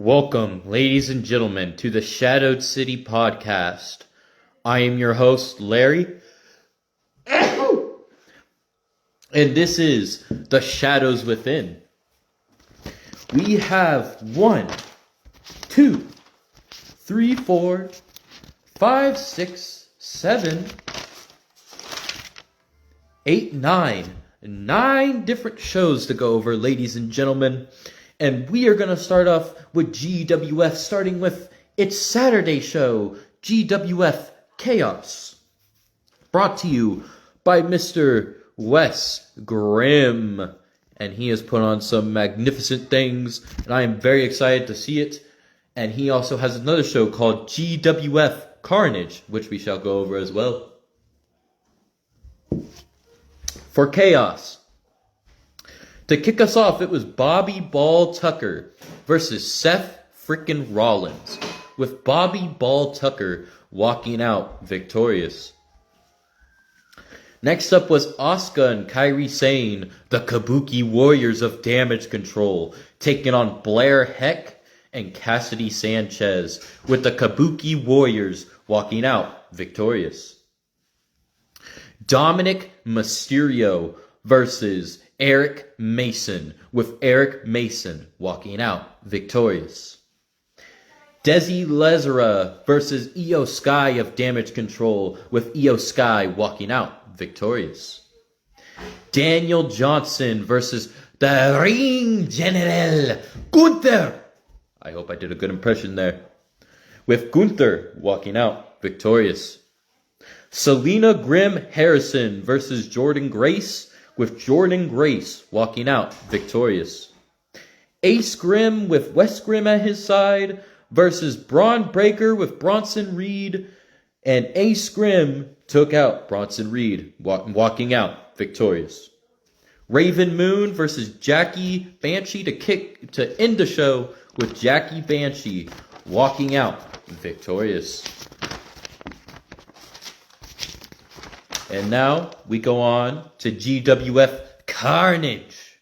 Welcome, ladies and gentlemen, to the Shadowed City podcast. I am your host, Larry, and this is The Shadows Within. We have 1, 2, 3, 4, 5, 6, 7, 8, 9 different shows to go over, ladies and gentlemen. And we are going to start off with GWF, starting with its Saturday show, GWF Chaos. Brought to you by Mr. Wes Grimm. And he has put on some magnificent things, and I am very excited to see it. And he also has another show called GWF Carnage, which we shall go over as well. For Chaos, to kick us off, it was Bobby Ball Tucker versus Seth frickin' Rollins, with Bobby Ball Tucker walking out victorious. Next up was Asuka and Kairi Sane, the Kabuki Warriors of Damage Control, taking on Blair Heck and Cassidy Sanchez, with the Kabuki Warriors walking out victorious. Dominic Mysterio versus Eric Mason, with Eric Mason walking out victorious. Desi Lezera versus Io Sky of Damage Control, with Io Sky walking out victorious. Daniel Johnson versus the Ring General Gunther. I hope I did a good impression there. With Gunther walking out victorious. Selena Grimm Harrison versus Jordan Grace, with Jordan Grace walking out victorious. Ace Grimm with Wes Grimm at his side versus Braun Breaker with Bronson Reed, and Ace Grimm took out Bronson Reed, walking out victorious. Raven Moon versus Jackie Banshee to end the show, with Jackie Banshee walking out victorious. And now we go on to GWF Carnage.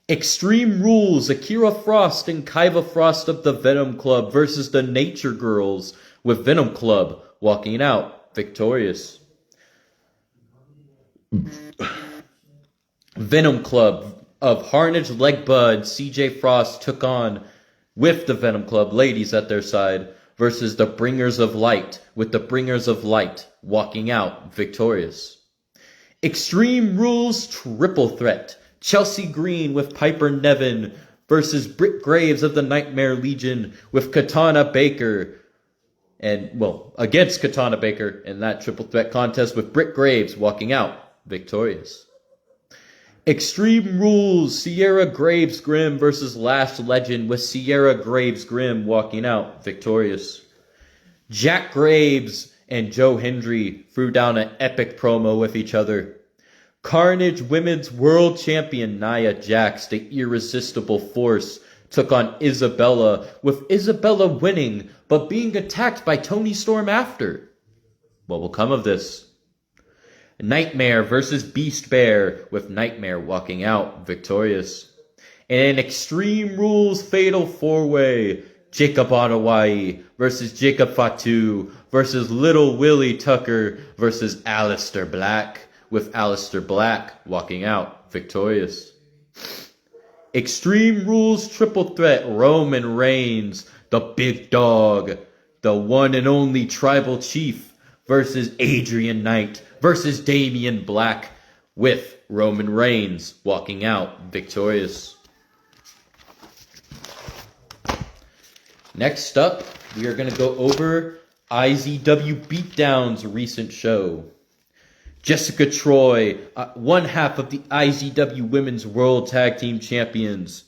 Extreme Rules, Akira Frost and Kaiva Frost of the Venom Club versus the Nature Girls, with Venom Club walking out victorious. Venom Club of Harnage, Legbud, CJ Frost took on, with the Venom Club ladies at their side, versus the Bringers of Light, with the Bringers of Light walking out victorious. Extreme Rules Triple Threat, Chelsea Green with Piper Nevin versus Britt Graves of the Nightmare Legion, with Katana Baker, against Katana Baker in that triple threat contest, with Britt Graves walking out victorious. Extreme Rules Sierra Graves Grimm versus Lash Legend, with Sierra Graves Grimm walking out victorious. Jack Graves and Joe Hendry threw down an epic promo with each other. Carnage Women's World Champion Nia Jax, the Irresistible Force, took on Isabella, with Isabella winning, but being attacked by Toni Storm after. What will come of this? Nightmare versus Beast Bear, with Nightmare walking out victorious. And an Extreme Rules Fatal 4-Way, Jacob Adewale versus Jacob Fatu versus Little Willie Tucker versus Aleister Black, with Aleister Black walking out victorious. Extreme Rules Triple Threat, Roman Reigns, the Big Dog, the one and only Tribal Chief, versus Adrian Knight versus Damian Black, with Roman Reigns walking out victorious. Next up, we are going to go over IZW Beatdown's recent show. Jessica Troy, one half of the IZW Women's World Tag Team Champions,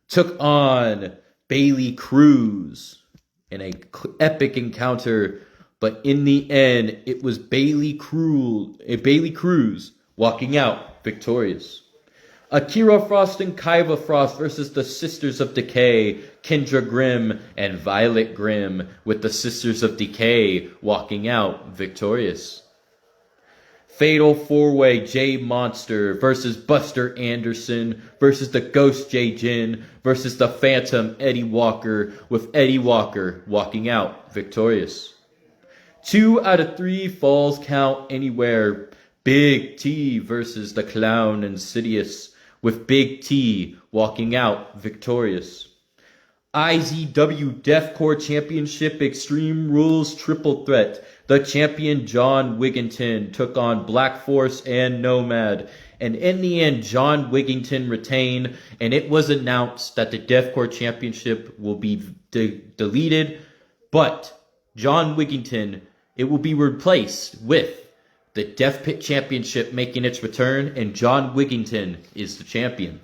took on Bayley Cruz in an epic encounter, but in the end, it was Bayley Cruz walking out victorious. Akira Frost and Kaiva Frost versus the Sisters of Decay, Kendra Grimm and Violet Grimm, with the Sisters of Decay walking out victorious. Fatal 4-Way Jay Monster versus Buster Anderson versus the Ghost Jay Jin versus the Phantom Eddie Walker, with Eddie Walker walking out victorious. 2 out of 3 falls count anywhere. Big T versus the Clown Insidious, with Big T walking out victorious. IZW Deathcore Championship Extreme Rules Triple Threat. The champion John Wigginton took on Black Force and Nomad. And in the end, John Wigginton retained, and it was announced that the Deathcore Championship will be deleted. But John Wigginton, it will be replaced with the Death Pit Championship making its return, and John Wigginton is the champion.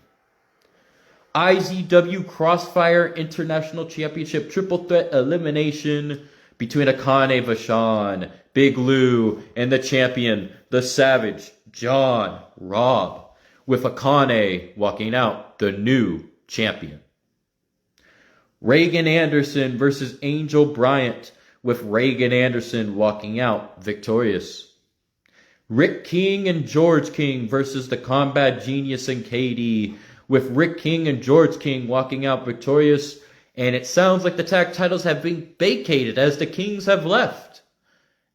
IZW Crossfire International Championship Triple Threat Elimination between Akane Vachon, Big Lou, and the champion, the Savage, John Robb, with Akane walking out the new champion. Reagan Anderson versus Angel Bryant, with Reagan Anderson walking out victorious. Rick King and George King versus the Combat Genius and KD, with Rick King and George King walking out victorious. And it sounds like the tag titles have been vacated as the Kings have left.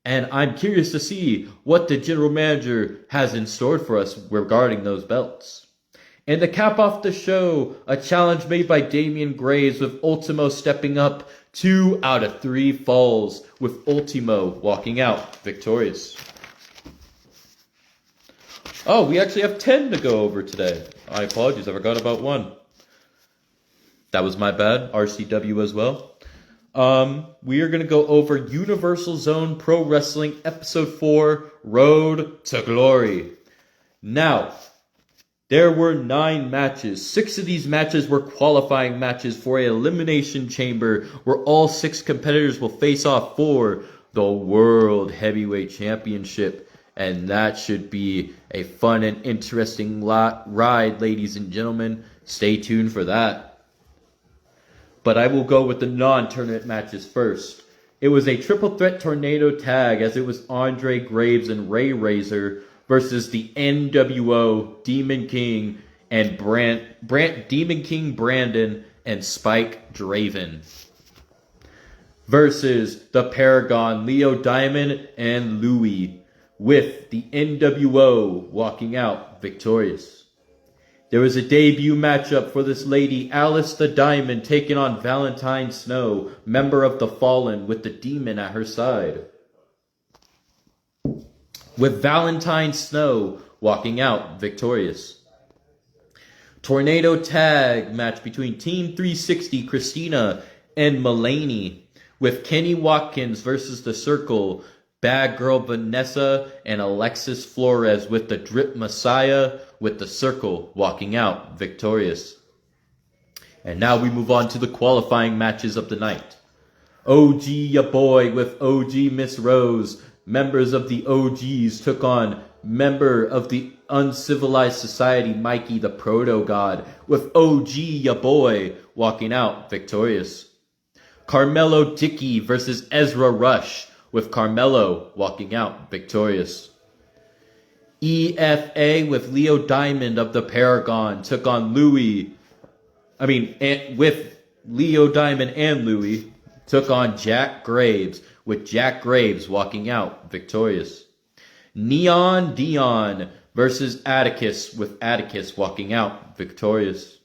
And I'm curious to see what the general manager has in store for us regarding those belts. And to cap off the show, a challenge made by Damian Graves, with Ultimo stepping up. 2 out of 3 falls, with Ultimo walking out victorious. Oh, we actually have 10 to go over today. I apologize, I forgot about 1. That was my bad. RCW as well. We are going to go over Universal Zone Pro Wrestling Episode 4, Road to Glory. Now, there were 9 matches. 6 of these matches were qualifying matches for an elimination chamber where all 6 competitors will face off for the World Heavyweight Championship. And that should be a fun and interesting ride, ladies and gentlemen. Stay tuned for that. But I will go with the non-tournament matches first. It was a triple threat tornado tag, as it was Andre Graves and Ray Razor versus the NWO, Demon King, and Demon King Brandon and Spike Draven. Versus the Paragon, Leo Diamond and Louie, with the NWO walking out victorious. There was a debut matchup for this lady, Alice the Diamond, taking on Valentine Snow, member of the Fallen, with the Demon at her side. With Valentine Snow walking out victorious. Tornado tag match between Team 360, Christina and Mulaney, with Kenny Watkins versus The Circle, Bad Girl Vanessa and Alexis Flores, with the Drip Messiah, with The Circle walking out victorious. And now we move on to the qualifying matches of the night. OG Ya Boy with OG Miss Rose, members of the OGs, took on member of the Uncivilized Society, Mikey the Proto God, with OG Ya Boy walking out victorious. Carmelo Dickey versus Ezra Rush, with Carmelo walking out victorious. EFA with Leo Diamond of the Paragon took on with Leo Diamond and Louie, took on Jack Graves, with Jack Graves walking out victorious. Neon Dion versus Atticus, with Atticus walking out victorious.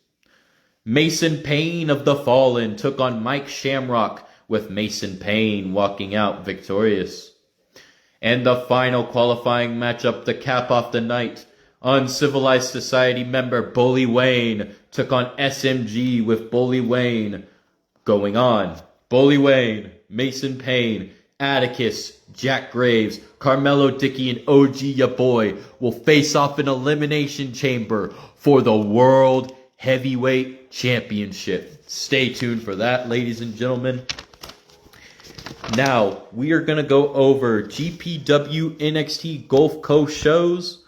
Mason Payne of the Fallen took on Mike Shamrock, with Mason Payne walking out victorious. And the final qualifying matchup to cap off the night, Uncivilized Society member Bully Wayne took on SMG, with Bully Wayne going on. Bully Wayne, Mason Payne, Atticus, Jack Graves, Carmelo Dickey, and OG Ya Boy will face off in Elimination Chamber for the World Heavyweight Championship. Stay tuned for that, ladies and gentlemen. Now, we are going to go over GPW NXT Gulf Coast shows.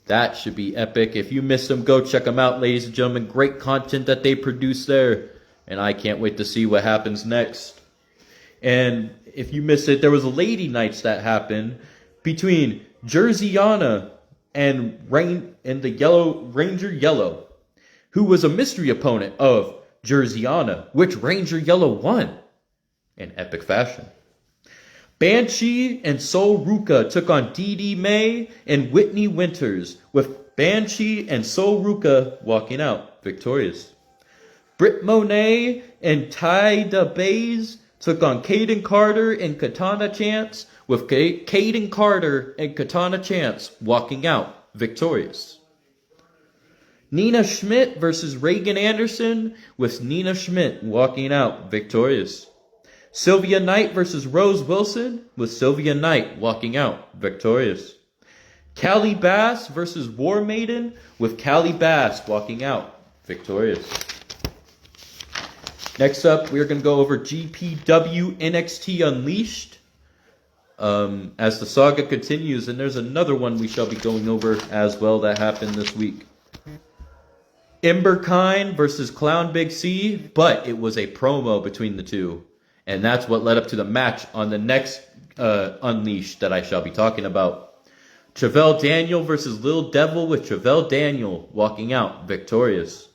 That should be epic. If you missed them, go check them out, ladies and gentlemen. Great content that they produce there. And I can't wait to see what happens next. And if you missed it, there was Lady Nights that happened between Jersiana and the Yellow Ranger Yellow, who was a mystery opponent of Jersiana, which Ranger Yellow won in epic fashion. Banshee and Sol Ruka took on Dee May and Whitney Winters, with Banshee and Sol Ruka walking out victorious. Britt Monet and Tyda Bays took on Caden Carter and Katana Chance, with Caden Carter and Katana Chance walking out victorious. Nina Schmidt versus Reagan Anderson, with Nina Schmidt walking out victorious. Sylvia Knight versus Rose Wilson, with Sylvia Knight walking out victorious. Callie Bass versus War Maiden, with Callie Bass walking out victorious. Next up, we're going to go over GPW NXT Unleashed as the saga continues, and there's another one we shall be going over as well that happened this week. Ember Kine versus Clown Big C, but it was a promo between the two. And that's what led up to the match on the next Unleashed that I shall be talking about. Travell Daniel versus Lil Devil, with Travell Daniel walking out victorious.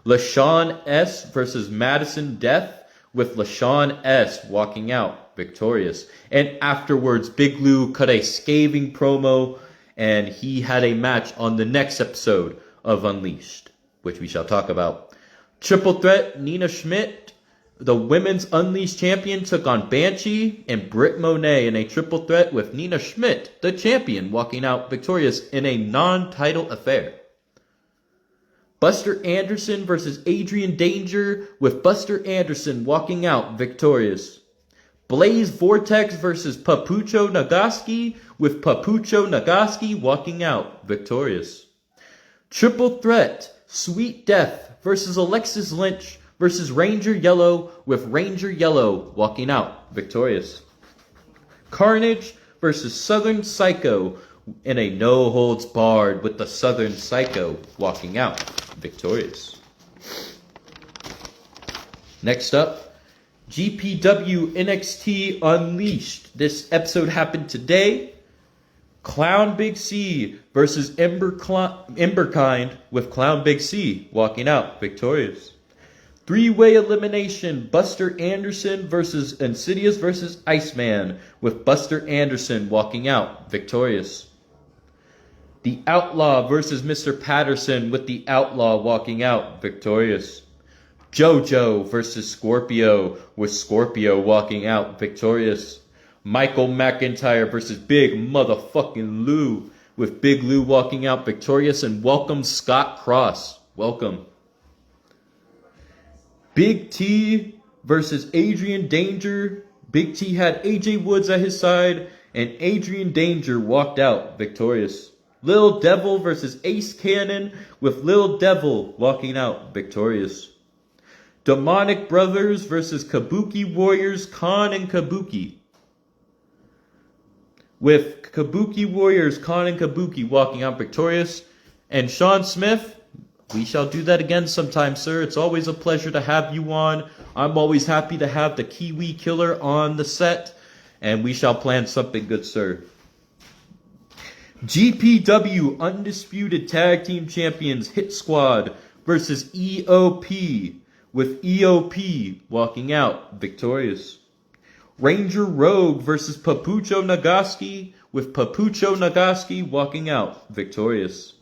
LaShawn S versus Madison Death, with LaShawn S walking out victorious. And afterwards, Big Lou cut a scathing promo, and he had a match on the next episode of Unleashed, which we shall talk about. Triple Threat, Nina Schmidt, the Women's Unleashed Champion, took on Banshee and Britt Monet in a triple threat, with Nina Schmidt, the champion, walking out victorious in a non-title affair. Buster Anderson versus Adrian Danger, with Buster Anderson walking out victorious. Blaze Vortex versus Papucho Nagaski, with Papucho Nagaski walking out victorious. Triple Threat, Sweet Death versus Alexis Lynch versus Ranger Yellow, with Ranger Yellow walking out victorious. Carnage versus Southern Psycho in a no-holds-barred, with the Southern Psycho walking out victorious. Next up, GPW NXT Unleashed. This episode happened today. Clown Big C versus Emberkind, with Clown Big C walking out victorious. Three-way elimination, Buster Anderson versus Insidious versus Iceman, with Buster Anderson walking out victorious. The Outlaw versus Mr. Patterson, with the Outlaw walking out victorious. JoJo versus Scorpio, with Scorpio walking out victorious. Michael McIntyre versus Big Motherfucking Lou, with Big Lou walking out victorious. And welcome Scott Cross. Welcome. Big T versus Adrian Danger. Big T had AJ Woods at his side, and Adrian Danger walked out victorious. Lil Devil versus Ace Cannon, with Lil Devil walking out victorious. Demonic Brothers versus Kabuki Warriors, Khan and Kabuki, with Kabuki Warriors, Khan and Kabuki walking out victorious. And Sean Smith, we shall do that again sometime, sir. It's always a pleasure to have you on. I'm always happy to have the Kiwi Killer on the set, and we shall plan something good, sir. GPW Undisputed Tag Team Champions Hit Squad versus EOP, with EOP walking out victorious. Ranger Rogue versus Papucho Nagaski, with Papucho Nagaski walking out victorious.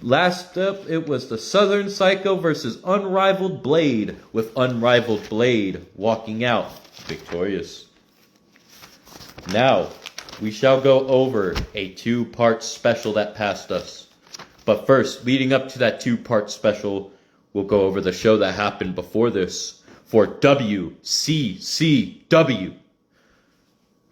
Last up, it was the Southern Psycho versus Unrivaled Blade, with Unrivaled Blade walking out victorious. Now, we shall go over a two-part special that passed us. But first, leading up to that two-part special, we'll go over the show that happened before this for WCCW.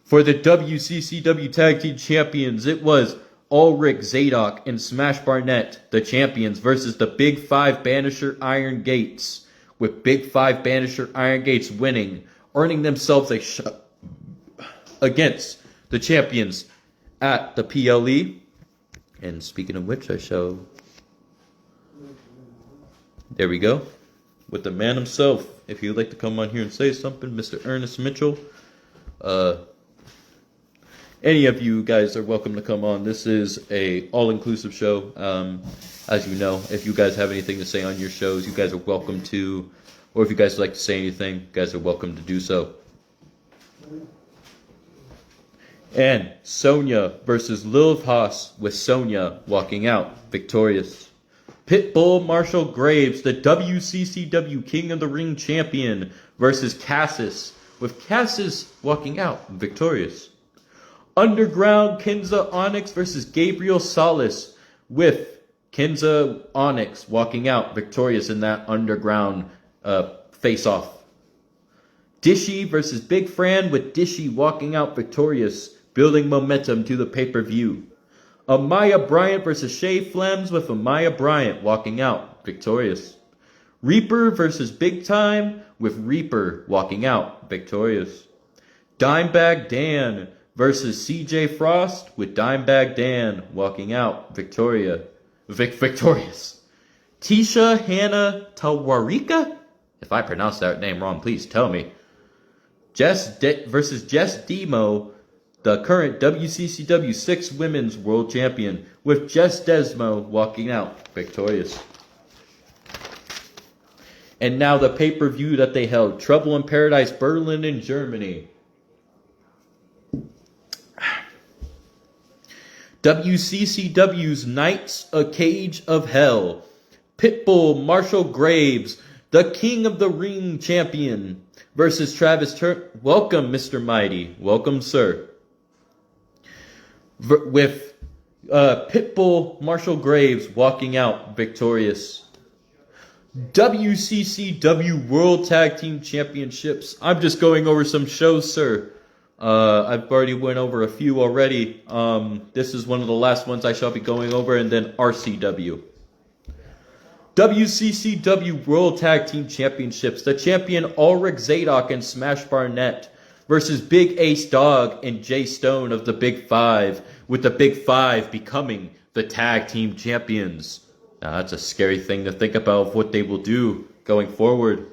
For the WCCW Tag Team Champions, it was Ulrich Zadok and Smash Barnett, the champions, versus the Big Five Banisher Iron Gates, with Big Five Banisher Iron Gates winning, earning themselves a shot against the champions at the PLE. And speaking of which, I shall... There we go. With the man himself. If you'd like to come on here and say something, Mr. Ernest Mitchell. any of you guys are welcome to come on. This is a all-inclusive show. As you know, if you guys have anything to say on your shows, you guys are welcome to. Or if you guys would like to say anything, you guys are welcome to do so. And Sonya versus Lilith Haas, with Sonya walking out victorious. Pitbull Marshall Graves, the WCCW King of the Ring champion, versus Cassis, with Cassis walking out victorious. Underground Kenza Onyx versus Gabriel Salas, with Kenza Onyx walking out victorious in that underground face-off. Dishy versus Big Fran, with Dishy walking out victorious, building momentum to the pay-per-view. Amaya Bryant versus Shay Flems, with Amaya Bryant walking out victorious. Reaper versus Big Time, with Reaper walking out victorious. Dimebag Dan versus CJ Frost, with Dimebag Dan walking out victorious. Tisha Hannah Tawarika, if I pronounced that name wrong, please tell me. Versus Jess Demo, the current WCCW 6 Women's World Champion, with Jess Desmo walking out victorious. And now the pay-per-view that they held, Trouble in Paradise Berlin in Germany. WCCW's Knights a Cage of Hell. Pitbull Marshall Graves, the King of the Ring champion, versus Travis Welcome, Mr. Mighty. Welcome, sir. With Pitbull Marshall Graves walking out victorious. WCCW World Tag Team Championships. I'm just going over some shows, sir. I've already went over a few already. This is one of the last ones I shall be going over, and then RCW. WCCW World Tag Team Championships. The champion Ulrich Zadok and Smash Barnett versus Big Ace Dog and Jay Stone of the Big Five, with the Big Five becoming the tag team champions. Now that's a scary thing to think about of what they will do going forward.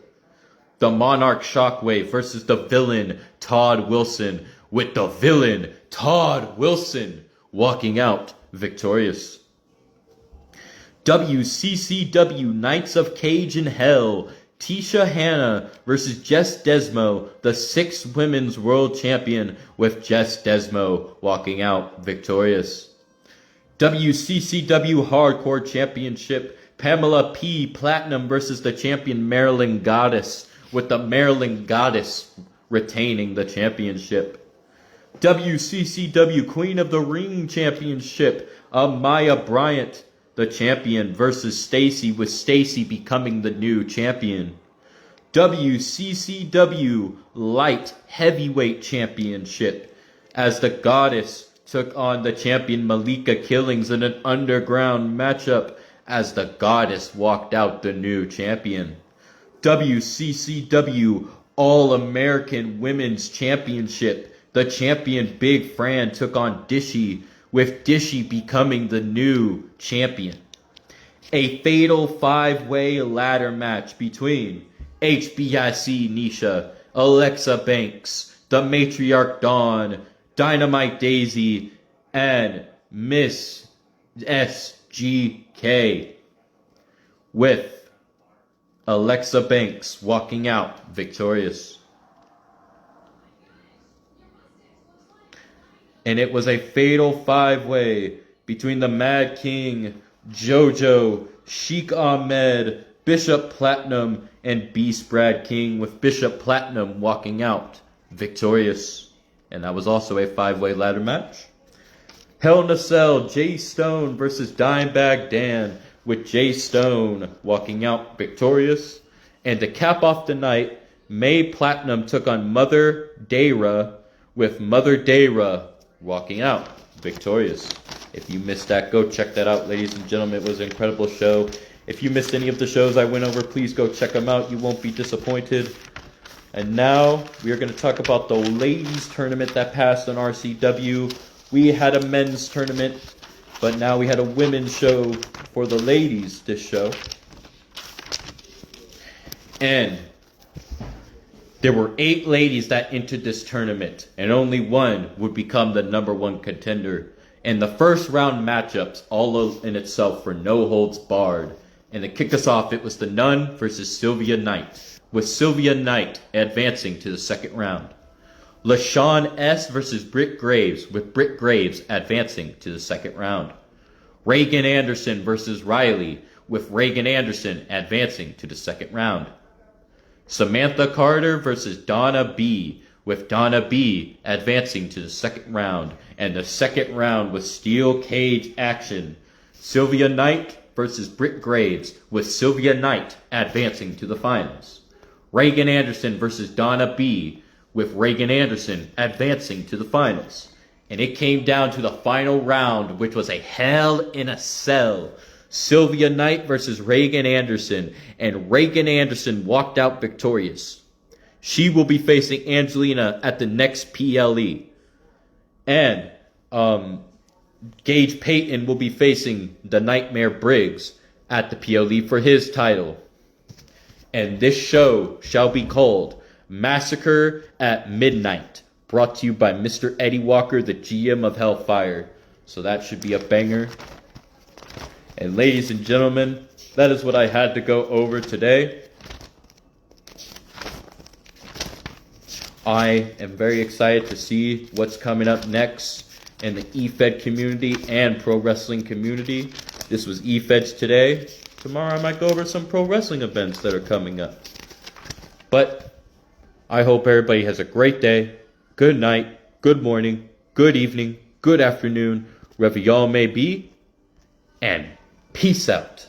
The Monarch Shockwave versus the villain Todd Wilson, with the villain Todd Wilson walking out victorious. WCCW Knights of Cage in Hell. Tisha Hannah versus Jess Desmo, the 6 Women's World Champion, with Jess Desmo walking out victorious. WCCW Hardcore Championship. Pamela P. Platinum versus the champion Maryland Goddess, with the Maryland Goddess retaining the championship. WCCW Queen of the Ring Championship. Amaya Bryant, the champion, versus Stacy, with Stacy becoming the new champion. WCCW Light Heavyweight Championship, as the Goddess took on the champion Malika Killings in an underground matchup, as the Goddess walked out the new champion. WCCW All-American Women's Championship. The champion Big Fran took on Dishy, with Dishy becoming the new champion. A fatal 5-way ladder match between HBIC Nisha, Alexa Banks, the Matriarch Dawn, Dynamite Daisy, and Miss SGK, with Alexa Banks walking out victorious. And it was a fatal 5-way between the Mad King, JoJo, Sheik Ahmed, Bishop Platinum, and Beast Brad King, with Bishop Platinum walking out victorious. And that was also a 5-way ladder match. Hell in a Cell, Jay Stone versus Dimebag Dan, with Jay Stone walking out victorious. And to cap off the night, May Platinum took on Mother Dayra, with Mother Dayra walking out victorious. If you missed that, go check that out, ladies and gentlemen. It was an incredible show. If you missed any of the shows I went over, please go check them out. You won't be disappointed. And now we are going to talk about the ladies tournament that passed on RCW. We had a men's tournament, but now we had a women's show for the ladies this show. And There were 8 ladies that entered this tournament, and only one would become the #1 contender. And the first round matchups all in itself for no holds barred. And to kick us off, it was the Nun versus Sylvia Knight, with Sylvia Knight advancing to the second round. LaShawn S. versus Britt Graves, with Britt Graves advancing to the second round. Reagan Anderson versus Riley, with Reagan Anderson advancing to the second round. Samantha Carter versus Donna B, with Donna B advancing to the second round. And the second round was steel cage action. Sylvia Knight versus Britt Graves, with Sylvia Knight advancing to the finals. Reagan Anderson versus Donna B, with Reagan Anderson advancing to the finals. And it came down to the final round, which was a Hell in a Cell. Sylvia Knight versus Reagan Anderson, and Reagan Anderson walked out victorious. She will be facing Angelina at the next PLE. And Gage Payton will be facing the Nightmare Briggs at the PLE for his title. And this show shall be called Massacre at Midnight, brought to you by Mr. Eddie Walker, the GM of Hellfire. So that should be a banger. And ladies and gentlemen, that is what I had to go over today. I am very excited to see what's coming up next in the eFed community and pro wrestling community. This was eFeds today. Tomorrow I might go over some pro wrestling events that are coming up. But I hope everybody has a great day, good night, good morning, good evening, good afternoon, wherever y'all may be. And peace out.